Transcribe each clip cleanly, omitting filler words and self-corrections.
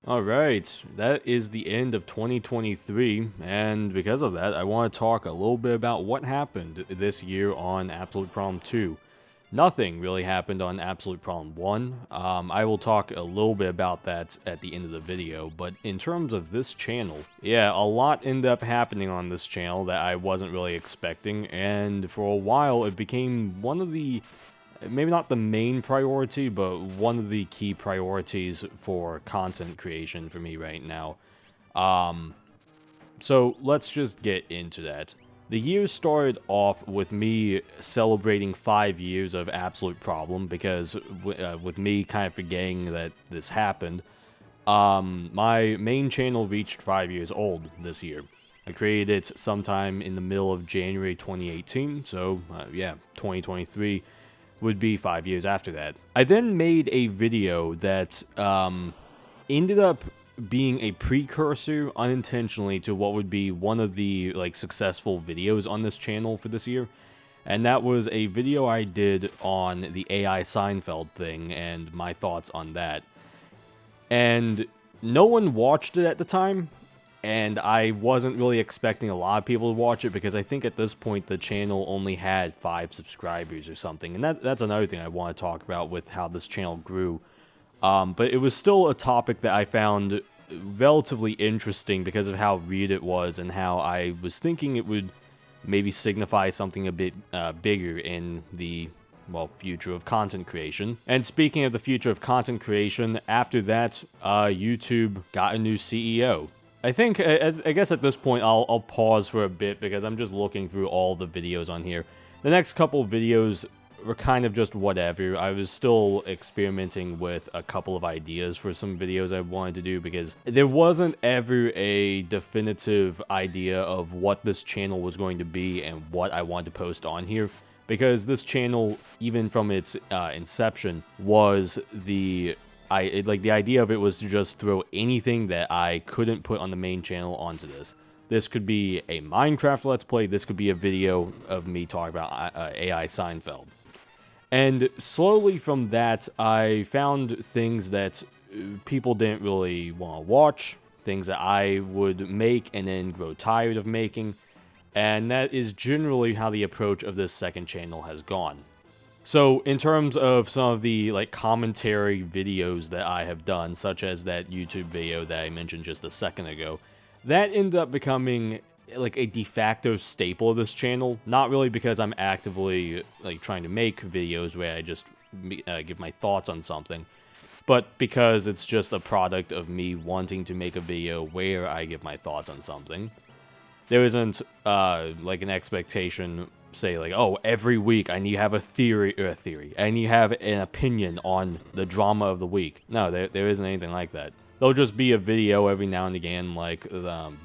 Alright, that is the end of 2023, and because of that, I want to talk a little bit about what happened this year on Absolute Problem 2. Nothing really happened on Absolute Problem 1. I will talk a little bit about that at the end of the video, but in terms of this channel, yeah, a lot ended up happening on this channel that I wasn't really expecting, and for a while it became one of the maybe not the main priority, but one of the key priorities for content creation for me right now. So let's just get into that. The year started off with me celebrating 5 years of Absolute Problem, because with me kind of forgetting that this happened, my main channel reached 5 years old this year. I created it sometime in the middle of January 2018, so yeah, 2023 would be 5 years after that. I then made a video that ended up being a precursor unintentionally to what would be one of the successful videos on this channel for this year. And that was a video I did on the AI Seinfeld thing and my thoughts on that. And no one watched it at the time, and I wasn't really expecting a lot of people to watch it because I think at this point the channel only had 5 subscribers or something, and that's another thing I want to talk about with how this channel grew. But it was still a topic that I found relatively interesting because of how weird it was and how I was thinking it would maybe signify something a bit bigger in the future of content creation. And speaking of the future of content creation, after that, YouTube got a new CEO. I guess at this point I'll pause for a bit because I'm just looking through all the videos on here. The next couple videos were kind of just whatever. I was still experimenting with a couple of ideas for some videos I wanted to do because there wasn't ever a definitive idea of what this channel was going to be and what I wanted to post on here. Because this channel, even from its inception, was the idea of it was to just throw anything that I couldn't put on the main channel onto this. This could be a Minecraft Let's Play, this could be a video of me talking about AI Seinfeld. And slowly from that, I found things that people didn't really want to watch, things that I would make and then grow tired of making, and that is generally how the approach of this second channel has gone. So, in terms of some of the commentary videos that I have done, such as that YouTube video that I mentioned just a second ago, that ended up becoming a de facto staple of this channel. Not really because I'm actively trying to make videos where I just give my thoughts on something, but because it's just a product of me wanting to make a video where I give my thoughts on something. There isn't an expectation, say oh, every week I need to have a theory, I need to have an opinion on the drama of the week. No, there isn't anything like that. There'll just be a video every now and again, like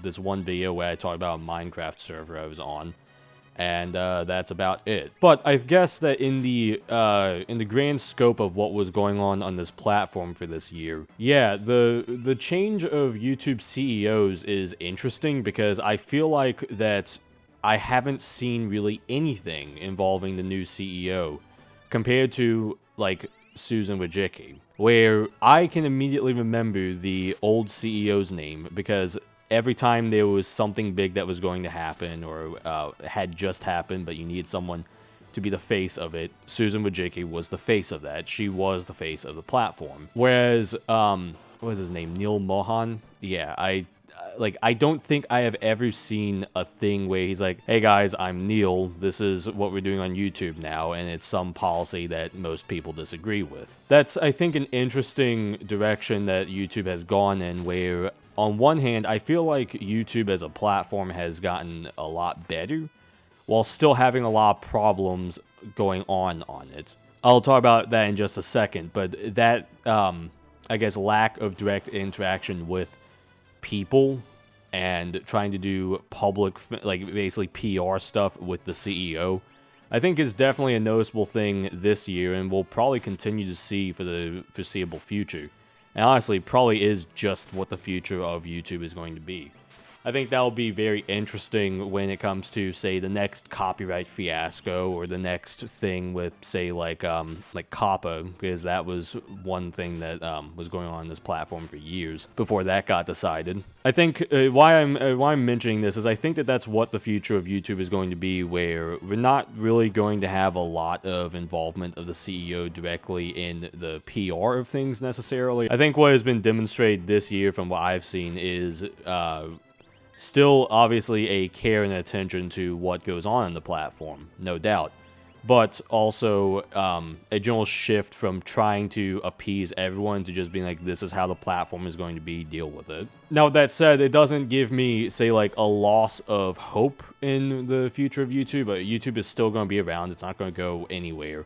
this one video where I talk about a Minecraft server I was on, and that's about it. But I guess that in the grand scope of what was going on this platform for this year, yeah, the change of YouTube CEOs is interesting because I feel like that I haven't seen really anything involving the new CEO compared to Susan Wojcicki, where I can immediately remember the old CEO's name because every time there was something big that was going to happen or had just happened, but you needed someone to be the face of it, Susan Wojcicki was the face of that. She was the face of the platform. Whereas, what was his name? Neil Mohan? Yeah, I don't think I have ever seen a thing where he's like, hey guys, I'm Neil, this is what we're doing on YouTube now, and it's some policy that most people disagree with. That's, I think, an interesting direction that YouTube has gone in, where, on one hand, I feel like YouTube as a platform has gotten a lot better, while still having a lot of problems going on it. I'll talk about that in just a second, but that, I guess, lack of direct interaction with people and trying to do public, basically PR stuff with the CEO, I think is definitely a noticeable thing this year and we'll probably continue to see for the foreseeable future. And honestly, probably is just what the future of YouTube is going to be. I think that'll be very interesting when it comes to, say, the next copyright fiasco or the next thing with, say, like COPPA, because that was one thing that was going on this platform for years before that got decided. I think why I'm mentioning this is I think that that's what the future of YouTube is going to be, where we're not really going to have a lot of involvement of the CEO directly in the PR of things necessarily. I think what has been demonstrated this year from what I've seen is still obviously a care and attention to what goes on in the platform, no doubt, but also a general shift from trying to appease everyone to just being like, this is how the platform is going to be, deal with it. Now, with that said, it doesn't give me, say, like a loss of hope in the future of YouTube, but YouTube is still going to be around. It's not going to go anywhere.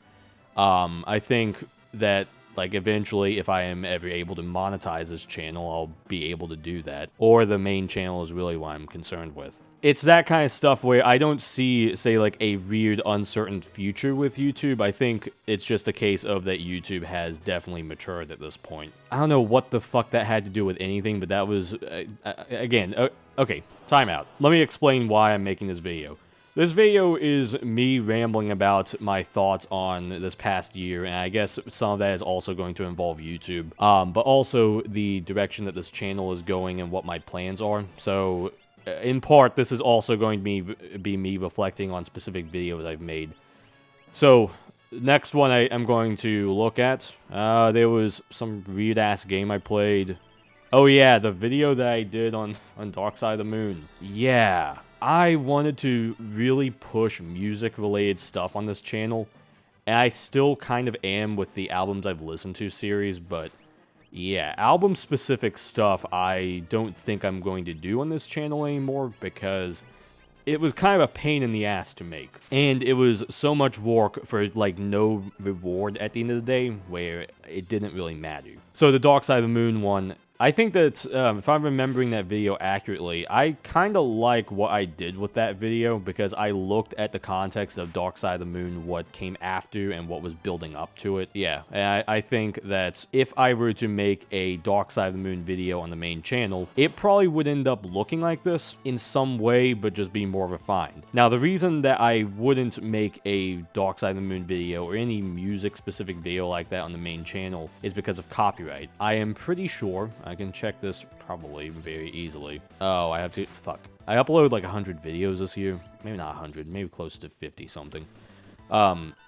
I think that, like, eventually, if I am ever able to monetize this channel, I'll be able to do that. Or the main channel is really what I'm concerned with. It's that kind of stuff where I don't see, say, like, a weird, uncertain future with YouTube. I think it's just a case of that YouTube has definitely matured at this point. I don't know what the fuck that had to do with anything, but that was, okay, time out. Let me explain why I'm making this video. This video is me rambling about my thoughts on this past year, and I guess some of that is also going to involve YouTube, but also the direction that this channel is going and what my plans are. So, in part, this is also going to be me reflecting on specific videos I've made. So, next one I'm going to look at, there was some weird-ass game I played. Oh yeah, the video that I did on Dark Side of the Moon. Yeah. I wanted to really push music-related stuff on this channel, and I still kind of am with the albums I've listened to series, but yeah, album-specific stuff I don't think I'm going to do on this channel anymore because it was kind of a pain in the ass to make. And it was so much work for, like, no reward at the end of the day, where it didn't really matter. So the Dark Side of the Moon one, I think that, if I'm remembering that video accurately, I kind of like what I did with that video because I looked at the context of Dark Side of the Moon, what came after, and what was building up to it. Yeah, and I think that if I were to make a Dark Side of the Moon video on the main channel, it probably would end up looking like this in some way, but just be more refined. Now, the reason that I wouldn't make a Dark Side of the Moon video or any music-specific video like that on the main channel is because of copyright. I am pretty sure, I can check this probably very easily. Oh, I have to, fuck. I uploaded like 100 videos this year. Maybe not 100, maybe close to 50 something.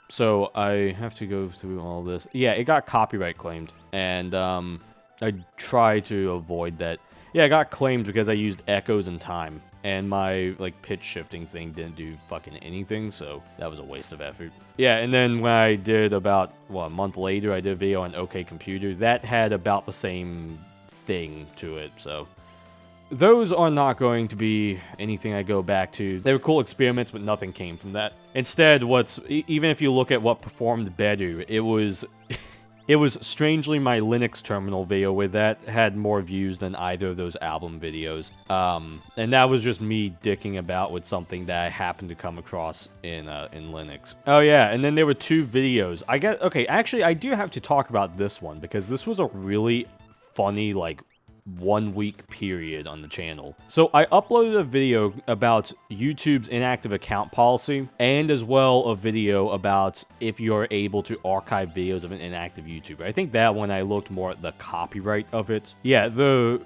So I have to go through all this. Yeah, it got copyright claimed, and I try to avoid that. Yeah, it got claimed because I used echoes and time, and my, like, pitch shifting thing didn't do fucking anything, so that was a waste of effort. Yeah, and then when I did about, well, a month later, I did a video on OK Computer. That had about the same thing to it, so those are not going to be anything I go back to. They were cool experiments, but nothing came from that. Instead, even if you look at what performed better, it was it was strangely my Linux terminal video, where that had more views than either of those album videos. And that was just me dicking about with something that I happened to come across in Linux. Oh yeah, and then there were two videos. Okay, actually I do have to talk about this one because this was a really funny, like, 1 week period on the channel. So I uploaded a video about YouTube's inactive account policy, and as well a video about if you're able to archive videos of an inactive YouTuber. I think that one I looked more at the copyright of it. Yeah, the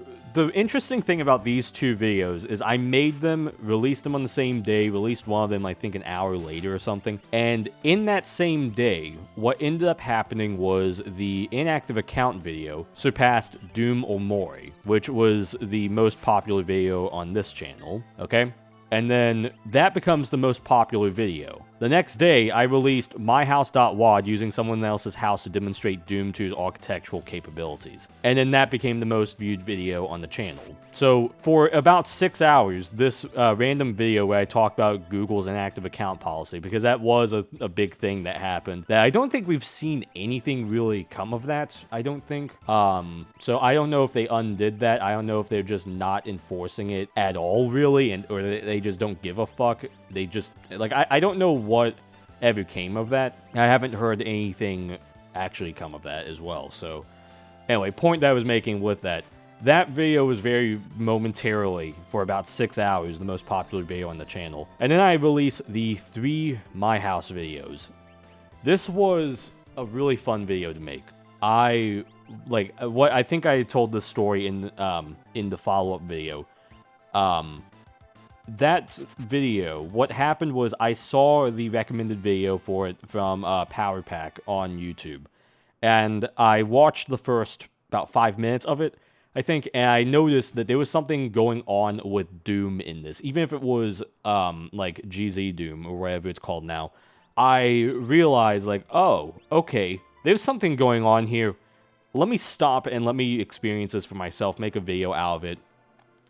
interesting thing about these two videos is I made them, released them on the same day, released one of them I think an hour later or something, and in that same day, what ended up happening was the inactive account video surpassed Doom or Mori, which was the most popular video on this channel, okay? And then that becomes the most popular video. The next day, I released myhouse.wad using someone else's house to demonstrate Doom 2's architectural capabilities. And then that became the most viewed video on the channel. So for about 6 hours, this random video where I talked about Google's inactive account policy, because that was a big thing that happened, that I don't think we've seen anything really come of that, I don't think. So I don't know if they undid that. I don't know if they're just not enforcing it at all, really, or they just don't give a fuck. They just, like, I don't know what ever came of that. I haven't heard anything actually come of that as well. So anyway, point that I was making with that, That video was very momentarily, for about 6 hours, the most popular video on the channel. And then I released the 3 My House videos. This was a really fun video to make. I think I told this story in the follow-up video. That video, what happened was I saw the recommended video for it from Power Pack on YouTube. And I watched the first about 5 minutes of it, I think, and I noticed that there was something going on with Doom in this. Even if it was, like, GZ Doom, or whatever it's called now, I realized, like, oh, okay, there's something going on here. Let me stop and let me experience this for myself, make a video out of it.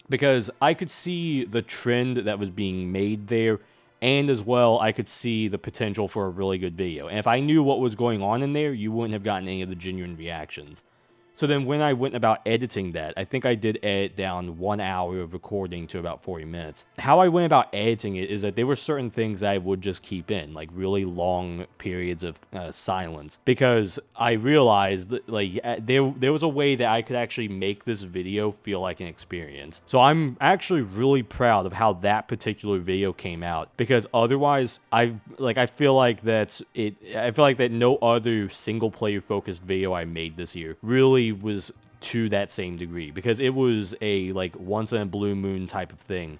Because I could see the trend that was being made there, and as well, I could see the potential for a really good video. And if I knew what was going on in there, you wouldn't have gotten any of the genuine reactions. So then when I went about editing that, I think I did edit down 1 hour of recording to about 40 minutes. How I went about editing it is that there were certain things I would just keep in, like really long periods of silence. Because I realized that, like, there was a way that I could actually make this video feel like an experience. So I'm actually really proud of how that particular video came out. Because otherwise, I feel like that no other single player focused video I made this year really was to that same degree, because it was a like once in a blue moon type of thing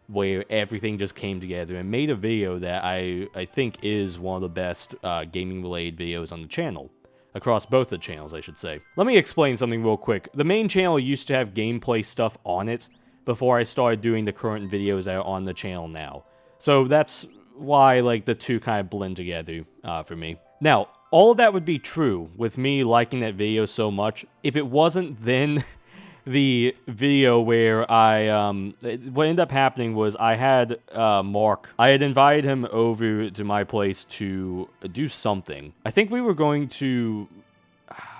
where everything just came together and made a video that I think is one of the best gaming related videos on the channel, across both the channels, I should say. Let me explain something real quick. The main channel used to have gameplay stuff on it before I started doing the current videos that are on the channel now, so that's why like the two kind of blend together for me. Now, all of that would be true with me liking that video so much if it wasn't then the video where what ended up happening was I had Mark, I had invited him over to my place to do something. I think we were going to,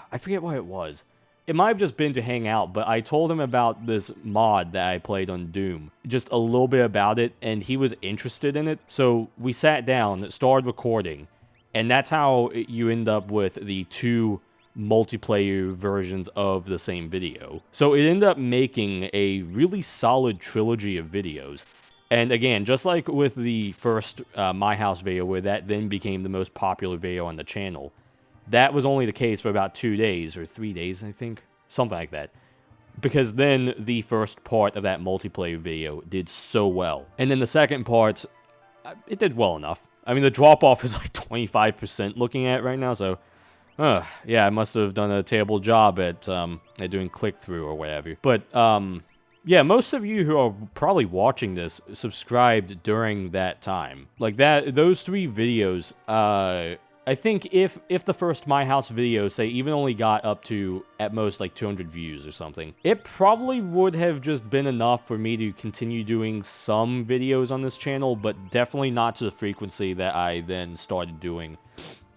I forget what it was. It might have just been to hang out, but I told him about this mod that I played on Doom. Just a little bit about it, and he was interested in it. So we sat down, started recording. And that's how you end up with the 2 multiplayer versions of the same video. So it ended up making a really solid trilogy of videos. And again, just like with the first My House video, where that then became the most popular video on the channel, that was only the case for about 2 days, or 3 days, I think. Something like that. Because then the first part of that multiplayer video did so well. And then the second part, it did well enough. I mean, the drop-off is like 25% looking at right now, so yeah, I must have done a terrible job at doing click-through or whatever. But, yeah, most of you who are probably watching this subscribed during that time. Like, those 3 videos, I think if the first My House video, say, even only got up to, at most, like 200 views or something, it probably would have just been enough for me to continue doing some videos on this channel, but definitely not to the frequency that I then started doing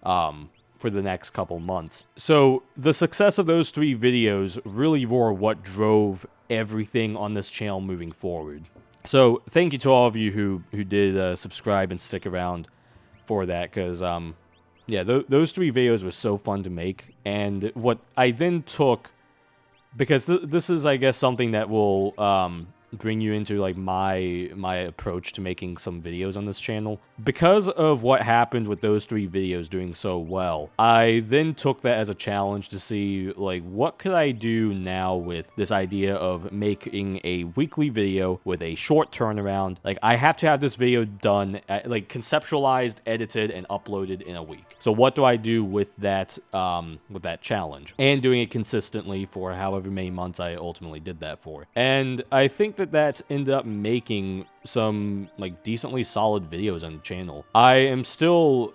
for the next couple months. So the success of those 3 videos really were what drove everything on this channel moving forward. So thank you to all of you who did subscribe and stick around for that, because yeah, those 3 videos were so fun to make. And what I then took, because this is, I guess, something that will bring you into like my approach to making some videos on this channel. Because of what happened with those 3 videos doing so well, I then took that as a challenge to see like what could I do now with this idea of making a weekly video with a short turnaround. Like, I have to have this video done, like conceptualized, edited, and uploaded in a week. So what do I do with that challenge? And doing it consistently for however many months I ultimately did that for. And I think that ended up making some like decently solid videos on the channel. I am still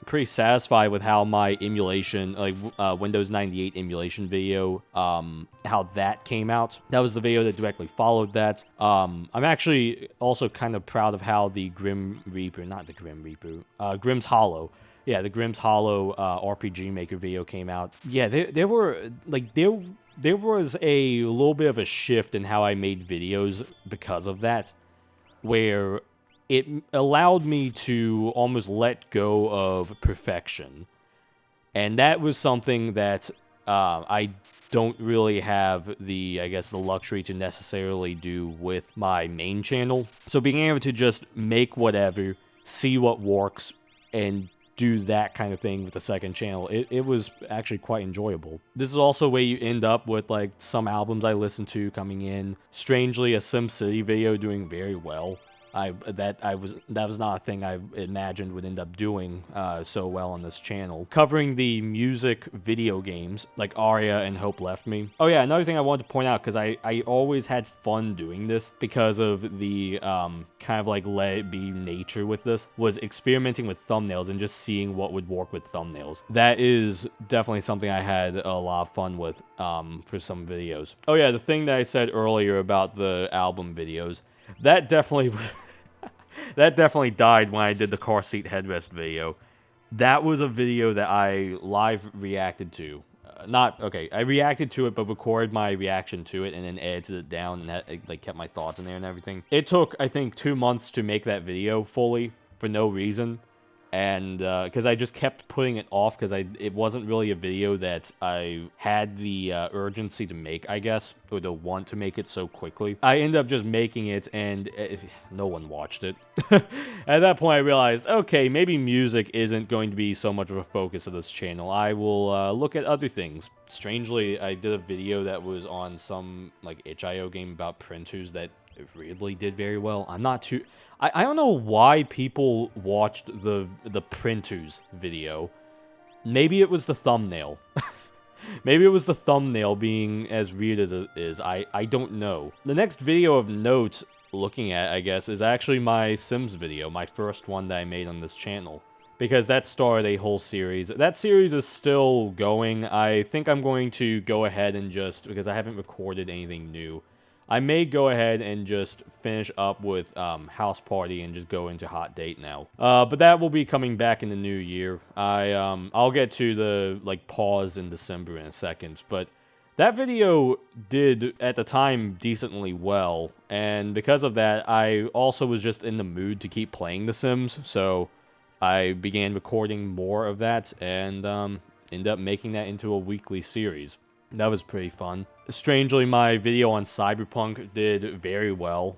pretty satisfied with how my emulation, like Windows 98 emulation video, how that came out. That was the video that directly followed that. I'm actually also kind of proud of how the Grim Reaper, not the Grim Reaper, Grimm's Hollow. Yeah, the Grimm's Hollow RPG Maker video came out. Yeah, there was a little bit of a shift in how I made videos because of that, where it allowed me to almost let go of perfection. And that was something that I don't really have the, I guess, the luxury to necessarily do with my main channel. So being able to just make whatever, see what works, and do that kind of thing with the second channel, it was actually quite enjoyable. This is also where you end up with like some albums I listen to coming in. Strangely, a SimCity video doing very well. That was not a thing I imagined would end up doing so well on this channel. Covering the music video games like Aria and Hope Left Me. Oh yeah, another thing I wanted to point out, because I always had fun doing this because of the kind of like let it be nature with this, was experimenting with thumbnails and just seeing what would work with thumbnails. That is definitely something I had a lot of fun with for some videos. Oh yeah, the thing that I said earlier about the album videos, that definitely that definitely died when I did the car seat headrest video. That was a video that I live reacted to. I reacted to it, but recorded my reaction to it and then edited it down, and that like kept my thoughts in there and everything. It took, I think, 2 months to make that video fully for no reason. And because I just kept putting it off because it wasn't really a video that I had the urgency to make, I guess, or to want to make it so quickly. I ended up just making it, and no one watched it. At that point, I realized, okay, maybe music isn't going to be so much of a focus of this channel. I will look at other things. Strangely, I did a video that was on some like itch.io game about printers that it really did very well. I'm not too... I don't know why people watched the printers video. Maybe it was the thumbnail. Maybe it was the thumbnail being as weird as it is. I don't know. The next video of note looking at, I guess, is actually my Sims video, my first one that I made on this channel. Because that started a whole series. That series is still going. I think I'm going to go ahead and just, because I haven't recorded anything new, I may go ahead and just finish up with House Party and just go into Hot Date now. But that will be coming back in the new year. I'll get to the like pause in December in a second, but that video did at the time decently well, and because of that, I also was just in the mood to keep playing The Sims, so I began recording more of that and ended up making that into a weekly series. That was pretty fun. Strangely, my video on Cyberpunk did very well.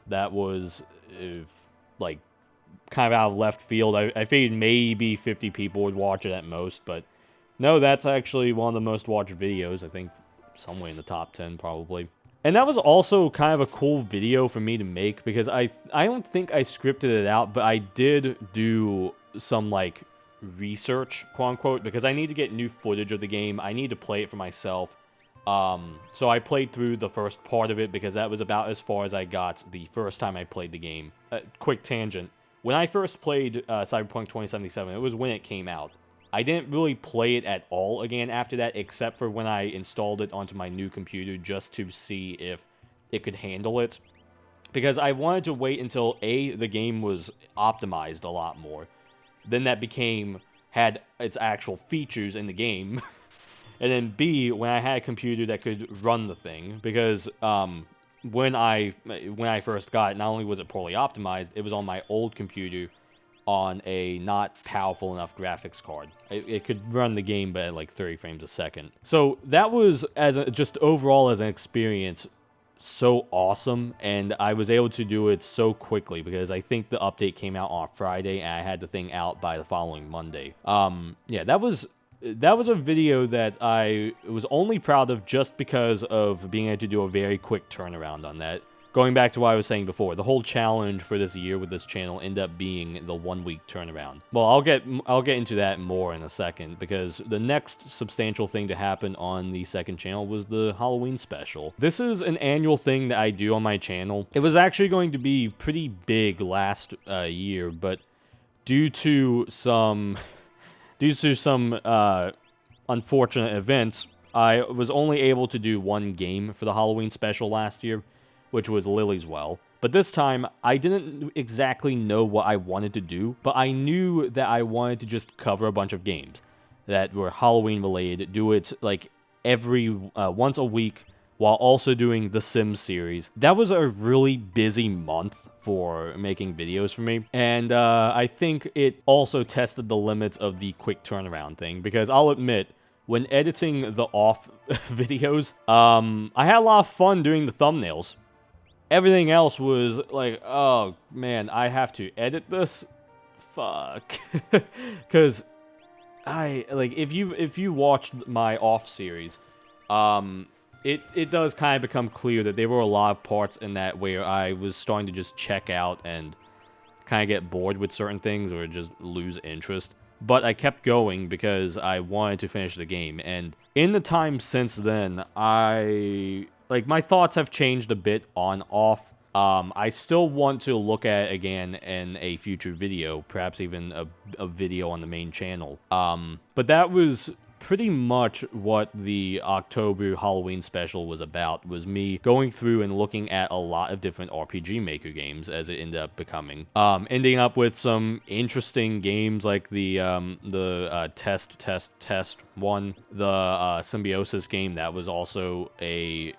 That was, like, kind of out of left field. I figured maybe 50 people would watch it at most, but no, that's actually one of the most watched videos. I think somewhere in the top 10, probably. And that was also kind of a cool video for me to make, because I don't think I scripted it out, but I did do some, like, research, quote unquote, because I need to get new footage of the game. I need to play it for myself. So I played through the first part of it because that was about as far as I got the first time I played the game. Quick tangent. When I first played Cyberpunk 2077, it was when it came out. I didn't really play it at all again after that, except for when I installed it onto my new computer just to see if it could handle it. Because I wanted to wait until A, the game was optimized a lot more. Then that had its actual features in the game. And then B, when I had a computer that could run the thing, because when I first got it, not only was it poorly optimized, it was on my old computer on a not powerful enough graphics card. It could run the game but at like 30 frames a second. So that was, just overall as an experience, so awesome, and I was able to do it so quickly because I think the update came out on Friday and I had the thing out by the following Monday. Yeah, that was a video that I was only proud of just because of being able to do a very quick turnaround on that. Going back to what I was saying before, the whole challenge for this year with this channel ended up being the 1 week turnaround. Well, I'll get into that more in a second, because the next substantial thing to happen on the second channel was the Halloween special. This is an annual thing that I do on my channel. It was actually going to be pretty big last year, but due to some unfortunate events, I was only able to do one game for the Halloween special last year, which was Lily's Well. But this time, I didn't exactly know what I wanted to do, but I knew that I wanted to just cover a bunch of games that were Halloween related, do it like once a week, while also doing the Sims series. That was a really busy month for making videos for me, and I think it also tested the limits of the quick turnaround thing, because I'll admit, when editing the off videos, I had a lot of fun doing the thumbnails. Everything else was like, oh man, I have to edit this? Fuck. Because if you watched my off series, it does kind of become clear that there were a lot of parts in that where I was starting to just check out and kind of get bored with certain things or just lose interest. But I kept going because I wanted to finish the game. And in the time since then, my thoughts have changed a bit on off. I still want to look at it again in a future video, perhaps even a video on the main channel. But that was pretty much what the October Halloween special was about, was me going through and looking at a lot of different RPG Maker games as it ended up becoming. Ending up with some interesting games like the test one, the Symbiosis game that was also a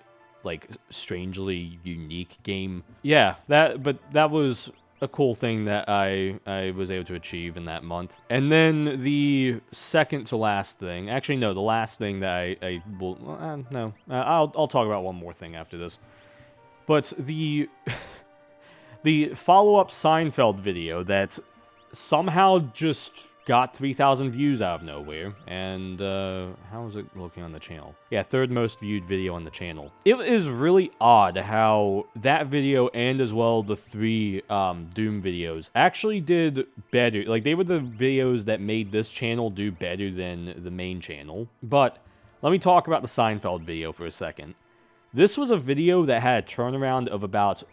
strangely unique game. Yeah, but that was a cool thing that I was able to achieve in that month. And then the second to last thing, actually no, the last thing that I'll talk about one more thing after this. But the follow-up Seinfeld video that somehow just got 3,000 views out of nowhere, and how is it looking on the channel? Yeah, third most viewed video on the channel. It is really odd how that video and as well the 3 Doom videos actually did better. Like, they were the videos that made this channel do better than the main channel. But let me talk about the Seinfeld video for a second. This was a video that had a turnaround of about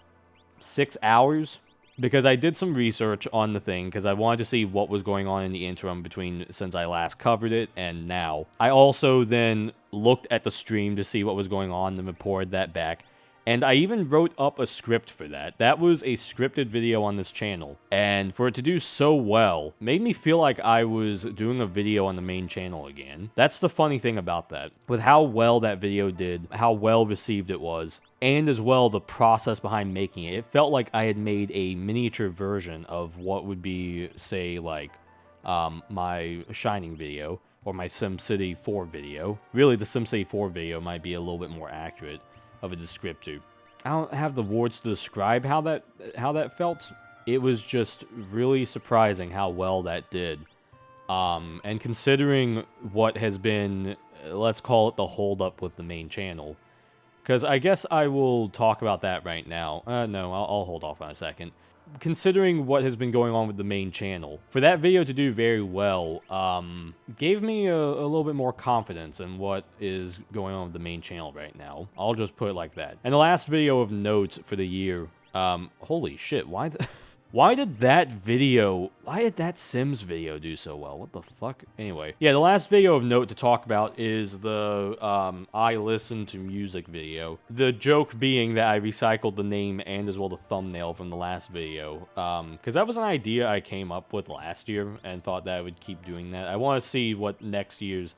6 hours. Because I did some research on the thing, because I wanted to see what was going on in the interim between since I last covered it and now. I also then looked at the stream to see what was going on and reported that back. And I even wrote up a script for that. That was a scripted video on this channel. And for it to do so well, made me feel like I was doing a video on the main channel again. That's the funny thing about that. With how well that video did, how well received it was, and as well the process behind making it, it felt like I had made a miniature version of what would be, say, like, my Shining video, or my SimCity 4 video. Really, the SimCity 4 video might be a little bit more accurate of a descriptor. I don't have the words to describe how that felt. It was just really surprising how well that did. And considering what has been, let's call it the holdup with the main channel, because I guess I will talk about that right now. No, I'll hold off on a second. Considering what has been going on with the main channel, for that video to do very well, gave me a little bit more confidence in what is going on with the main channel right now. I'll just put it like that. And the last video of note for the year, holy shit, why did that Sims video do so well? What the fuck? Anyway, yeah, the last video of note to talk about is the I Listen to Music video. The joke being that I recycled the name and as well the thumbnail from the last video. Because that was an idea I came up with last year and thought that I would keep doing that. I want to see what next year's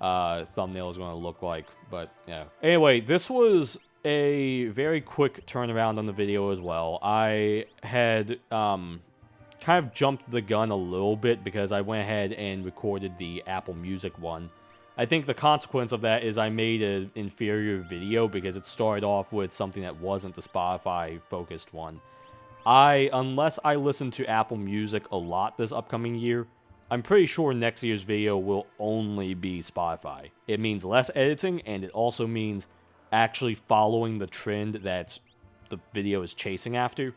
thumbnail is going to look like, but yeah. Anyway, this was a very quick turnaround on the video as well. I had kind of jumped the gun a little bit because I went ahead and recorded the Apple Music one. I think the consequence of that is I made an inferior video because it started off with something that wasn't the Spotify-focused one. Unless I listen to Apple Music a lot this upcoming year, I'm pretty sure next year's video will only be Spotify. It means less editing, and it also means actually following the trend that the video is chasing after.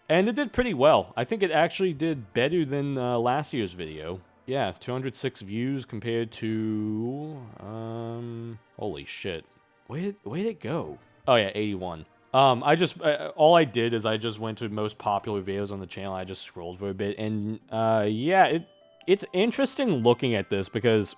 And it did pretty well. I think it actually did better than last year's video. Yeah, 206 views compared to... holy shit. Where did it go? Oh yeah, 81. All I did is I just went to most popular videos on the channel. I just scrolled for a bit. And yeah, it's interesting looking at this because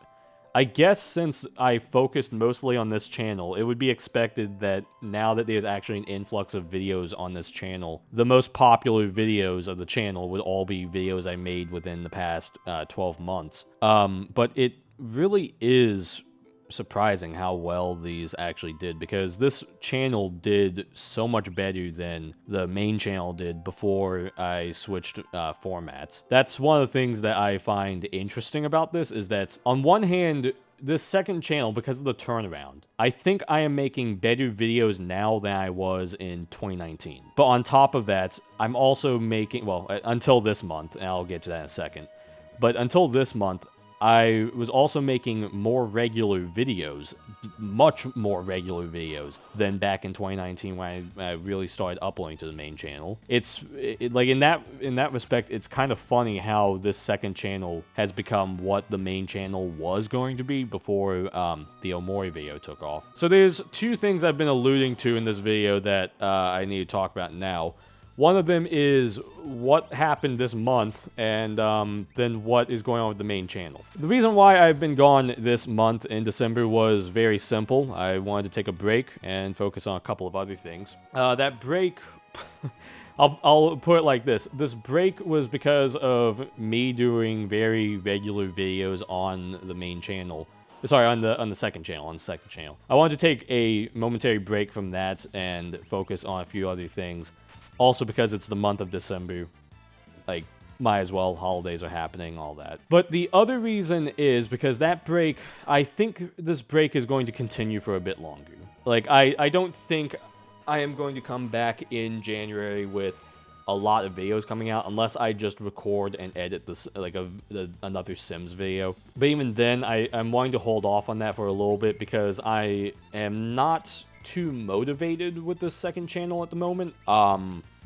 I guess since I focused mostly on this channel, it would be expected that now that there's actually an influx of videos on this channel, the most popular videos of the channel would all be videos I made within the past 12 months. But it really is surprising how well these actually did, because this channel did so much better than the main channel did before I switched formats. That's one of the things that I find interesting about this, is that on one hand, this second channel, because of the turnaround, I think I am making better videos now than I was in 2019. But on top of that, I'm also making, well, until this month, and I'll get to that in a second, but until this month, I was also making more regular videos, much more regular videos than back in 2019 when I really started uploading to the main channel. Like in that respect, it's kind of funny how this second channel has become what the main channel was going to be before the Omori video took off. So there's two things I've been alluding to in this video that I need to talk about now. One of them is what happened this month, and then what is going on with the main channel. The reason why I've been gone this month in December was very simple. I wanted to take a break and focus on a couple of other things. That break, I'll put it like this. This break was because of me doing very regular videos on the main channel. Sorry, on the second channel, I wanted to take a momentary break from that and focus on a few other things. Also because it's the month of December, like, might as well, holidays are happening, all that. But the other reason is because that break, I think this break is going to continue for a bit longer. Like, I don't think I am going to come back in January with a lot of videos coming out unless I just record and edit this, like another Sims video. But even then, I'm wanting to hold off on that for a little bit because I am not too motivated with this second channel at the moment.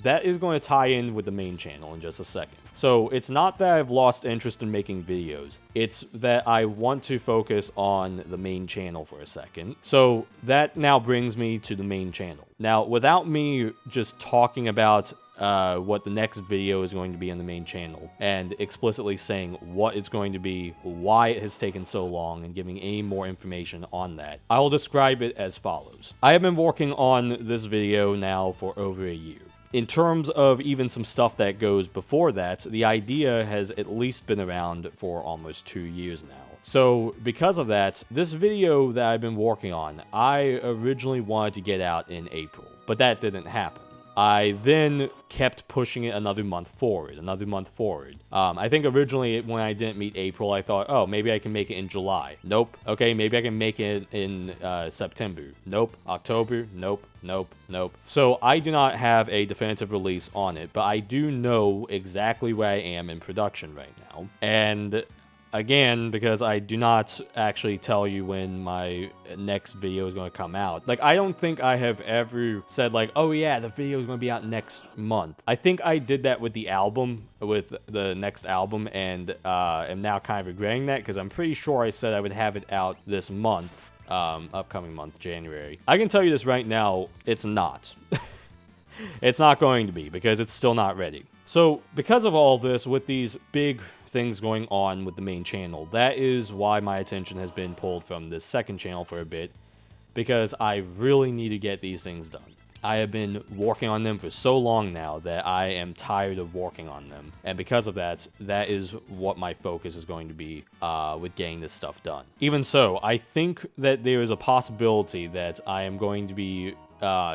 That is going to tie in with the main channel in just a second. So it's not that I've lost interest in making videos. It's that I want to focus on the main channel for a second. So that now brings me to the main channel. Now, without me just talking about what the next video is going to be on the main channel and explicitly saying what it's going to be, why it has taken so long, and giving any more information on that, I will describe it as follows. I have been working on this video now for over a year. In terms of even some stuff that goes before that, the idea has at least been around for almost 2 years now. So because of that, this video that I've been working on, I originally wanted to get out in April, but that didn't happen. I then kept pushing it another month forward. I think originally when I didn't meet April, I thought, oh, maybe I can make it in July. Nope. Okay, maybe I can make it in September. Nope. October. Nope. So I do not have a definitive release on it, but I do know exactly where I am in production right now. And again, because I do not actually tell you when my next video is going to come out. Like, I don't think I have ever said, like, oh yeah, the video is going to be out next month. I think I did that with the album, with the next album, and am now kind of regretting that, because I'm pretty sure I said I would have it out this month, upcoming month, January. I can tell you this right now, it's not. It's not going to be, because it's still not ready. So, because of all this, with these big things going on with the main channel, that is why my attention has been pulled from this second channel for a bit, because I really need to get these things done. I have been working on them for so long now that I am tired of working on them, and because of that, that is what my focus is going to be with getting this stuff done. Even so, I think that there is a possibility that I am going to be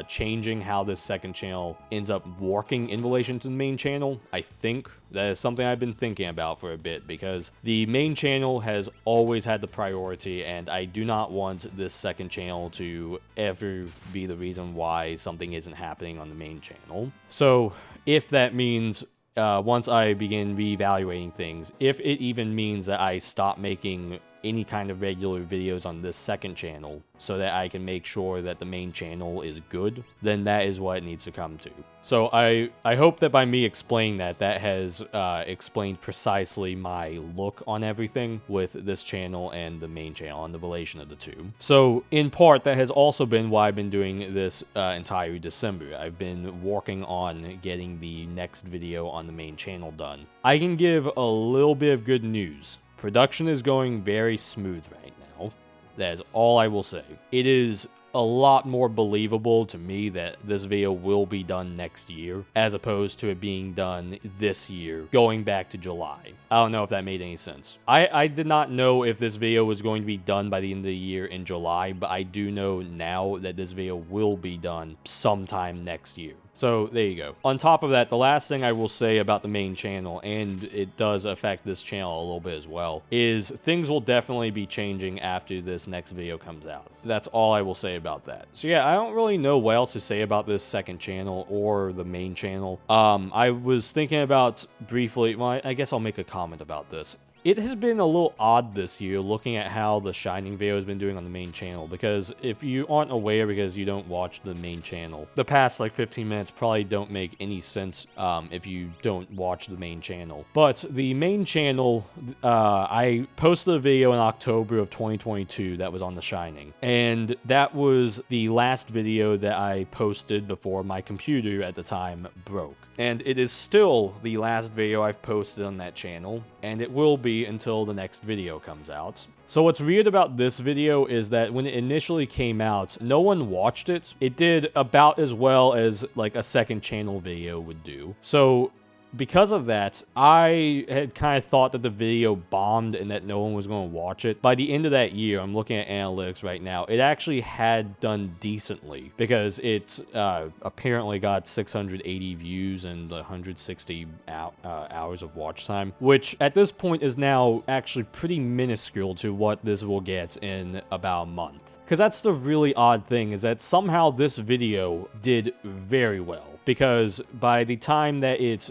changing how this second channel ends up working in relation to the main channel. I think that is something I've been thinking about for a bit, because the main channel has always had the priority, and I do not want this second channel to ever be the reason why something isn't happening on the main channel. So if that means once I begin reevaluating things, if it even means that I stop making any kind of regular videos on this second channel so that I can make sure that the main channel is good, then that is what it needs to come to. So I hope that by me explaining that has explained precisely my look on everything with this channel and the main channel and the relation of the two. So in part, that has also been why I've been doing this entire December. I've been working on getting the next video on the main channel done. I can give a little bit of good news. Production is going very smooth right now. That is all I will say. It is a lot more believable to me that this video will be done next year, as opposed to it being done this year, going back to July. I don't know if that made any sense. I did not know if this video was going to be done by the end of the year in July, but I do know now that this video will be done sometime next year. So there you go. On top of that, the last thing I will say about the main channel, and it does affect this channel a little bit as well, is things will definitely be changing after this next video comes out. That's all I will say about that. So yeah, I don't really know what else to say about this second channel or the main channel. I was thinking about briefly, well, I guess I'll make a comment about this. It has been a little odd this year looking at how the Shining video has been doing on the main channel, because if you aren't aware because you don't watch the main channel, the past like 15 minutes probably don't make any sense if you don't watch the main channel. But the main channel, I posted a video in October of 2022 that was on the Shining, and that was the last video that I posted before my computer at the time broke. And it is still the last video I've posted on that channel, and it will be until the next video comes out. So what's weird about this video is that when it initially came out, no one watched it. It did about as well as like a second channel video would do. So because of that, I had kind of thought that the video bombed and that no one was going to watch it. By the end of that year, I'm looking at analytics right now, it actually had done decently because it apparently got 680 views and 160 hours of watch time, which at this point is now actually pretty minuscule to what this will get in about a month. Because that's the really odd thing, is that somehow this video did very well. Because by the time that it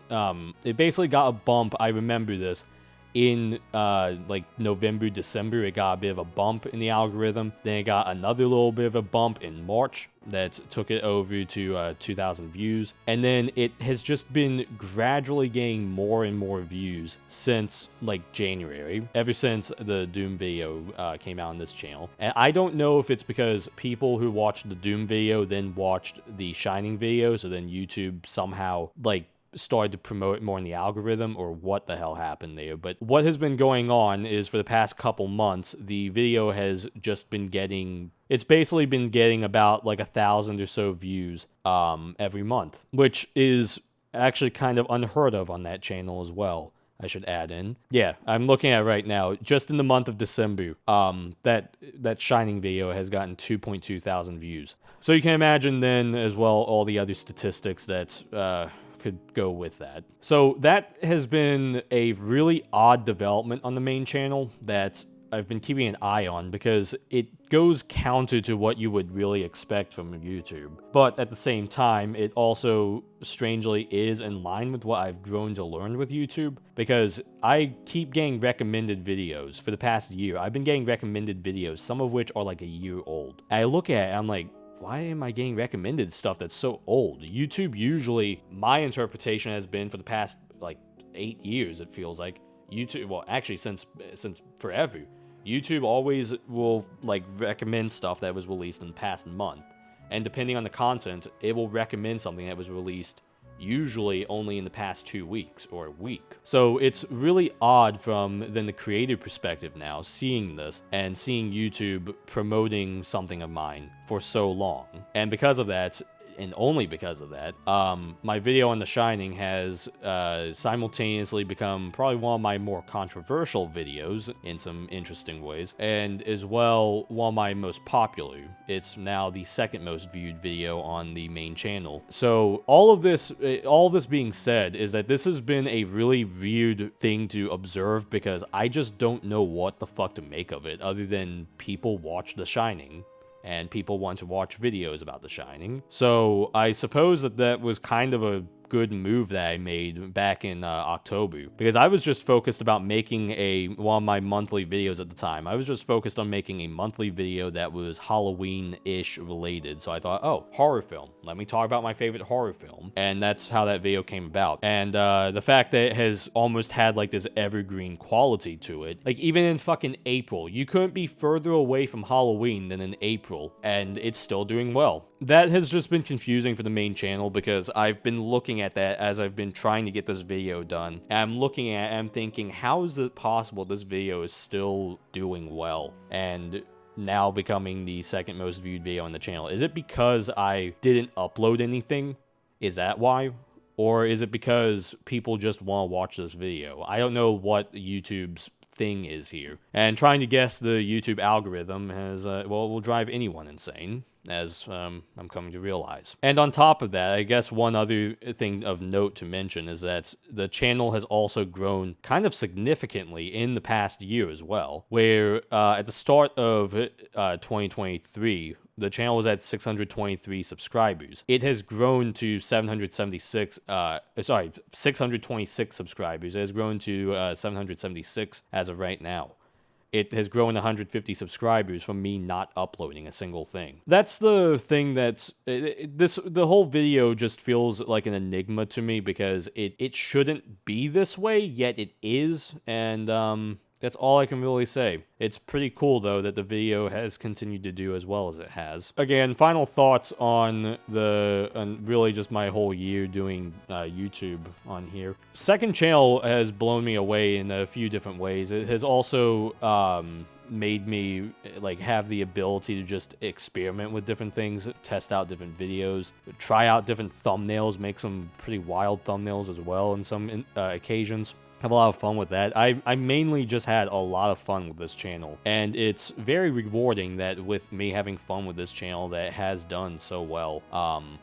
basically got a bump, I remember this, in like November, December, it got a bit of a bump in the algorithm. Then it got another little bit of a bump in March that took it over to 2,000 views. And then it has just been gradually getting more and more views since like January, ever since the Doom video came out on this channel. And I don't know if it's because people who watched the Doom video then watched the Shining video, so then YouTube somehow like started to promote it more in the algorithm, or what the hell happened there. But what has been going on is for the past couple months, the video has just been getting, it's basically been getting about like 1,000 or so views every month, which is actually kind of unheard of on that channel as well. I should add in. Yeah, I'm looking at it right now. Just in the month of December, that Shining video has gotten 2.2 thousand views. So you can imagine then as well all the other statistics that could go with that. So that has been a really odd development on the main channel that I've been keeping an eye on, because it goes counter to what you would really expect from YouTube. But at the same time, it also strangely is in line with what I've grown to learn with YouTube, because I keep getting recommended videos for the past year. I've been getting recommended videos, some of which are like a year old. And I look at it, I'm like, why am I getting recommended stuff that's so old? YouTube usually, my interpretation has been for the past like 8 years, it feels like. YouTube, well, actually since forever, YouTube always will like recommend stuff that was released in the past month. And depending on the content, it will recommend something that was released usually only in the past 2 weeks or a week. So it's really odd from then the creator perspective now, seeing this and seeing YouTube promoting something of mine for so long. And because of that, and only because of that, my video on The Shining has simultaneously become probably one of my more controversial videos in some interesting ways, and as well one of my most popular. It's now the second most viewed video on the main channel. So all of this being said is that this has been a really weird thing to observe, because I just don't know what the fuck to make of it, other than people watch The Shining and people want to watch videos about The Shining. So I suppose that was kind of a good move that I made back in October, because I was just focused about making one of my monthly videos at the time. I was just focused on making a monthly video that was Halloween-ish related. So I thought, oh, horror film. Let me talk about my favorite horror film. And that's how that video came about. And the fact that it has almost had like this evergreen quality to it, like even in fucking April, you couldn't be further away from Halloween than in April, and it's still doing well. That has just been confusing for the main channel, because I've been looking at that as I've been trying to get this video done. And I'm looking at it, I'm thinking, how is it possible this video is still doing well and now becoming the second most viewed video on the channel? Is it because I didn't upload anything? Is that why? Or is it because people just want to watch this video? I don't know what YouTube's thing is here. And trying to guess the YouTube algorithm has, will drive anyone insane, as I'm coming to realize. And on top of that, I guess one other thing of note to mention is that the channel has also grown kind of significantly in the past year as well, where at the start of 2023, the channel was at 623 subscribers. It has grown to 626 subscribers. It has grown to 776 as of right now. It has grown 150 subscribers from me not uploading a single thing. That's the thing that's... the whole video just feels like an enigma to me because it shouldn't be this way, yet it is, and that's all I can really say. It's pretty cool, though, that the video has continued to do as well as it has. Again, final thoughts on really just my whole year doing YouTube on here. Second channel has blown me away in a few different ways. It has also made me like have the ability to just experiment with different things, test out different videos, try out different thumbnails, make some pretty wild thumbnails as well in some occasions. Have a lot of fun with that. I mainly just had a lot of fun with this channel, and it's very rewarding that with me having fun with this channel that it has done so well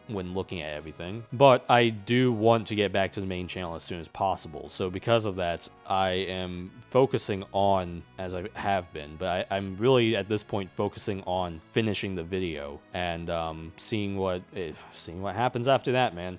when looking at everything. But I do want to get back to the main channel as soon as possible, so because of that, I am focusing on, as I have been, but I'm really at this point focusing on finishing the video and seeing what happens after that, man.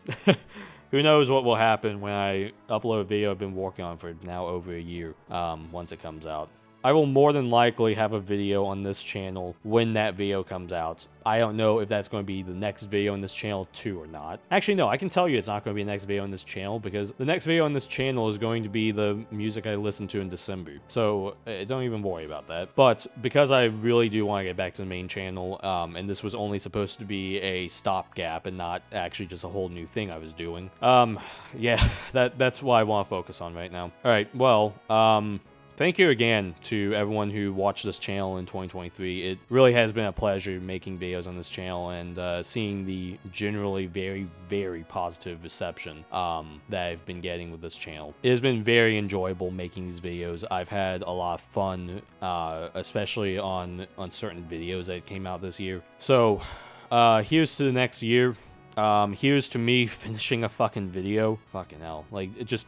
Who knows what will happen when I upload a video I've been working on for now over a year, once it comes out. I will more than likely have a video on this channel when that video comes out. I don't know if that's going to be the next video on this channel too or not. Actually, no, I can tell you it's not going to be the next video on this channel because the next video on this channel is going to be the music I listened to in December. So don't even worry about that. But because I really do want to get back to the main channel, and this was only supposed to be a stopgap and not actually just a whole new thing I was doing, yeah, that's what I want to focus on right now. All right, well, thank you again to everyone who watched this channel in 2023. It really has been a pleasure making videos on this channel and seeing the generally very, very positive reception that I've been getting with this channel. It has been very enjoyable making these videos. I've had a lot of fun, especially on certain videos that came out this year. So, here's to the next year. Here's to me finishing a fucking video. Fucking hell. Like, it just...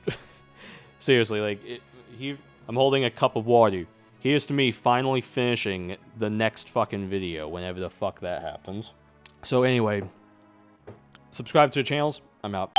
seriously, like, I'm holding a cup of water. Here's to me finally finishing the next fucking video, whenever the fuck that happens. So anyway, subscribe to the channels. I'm out.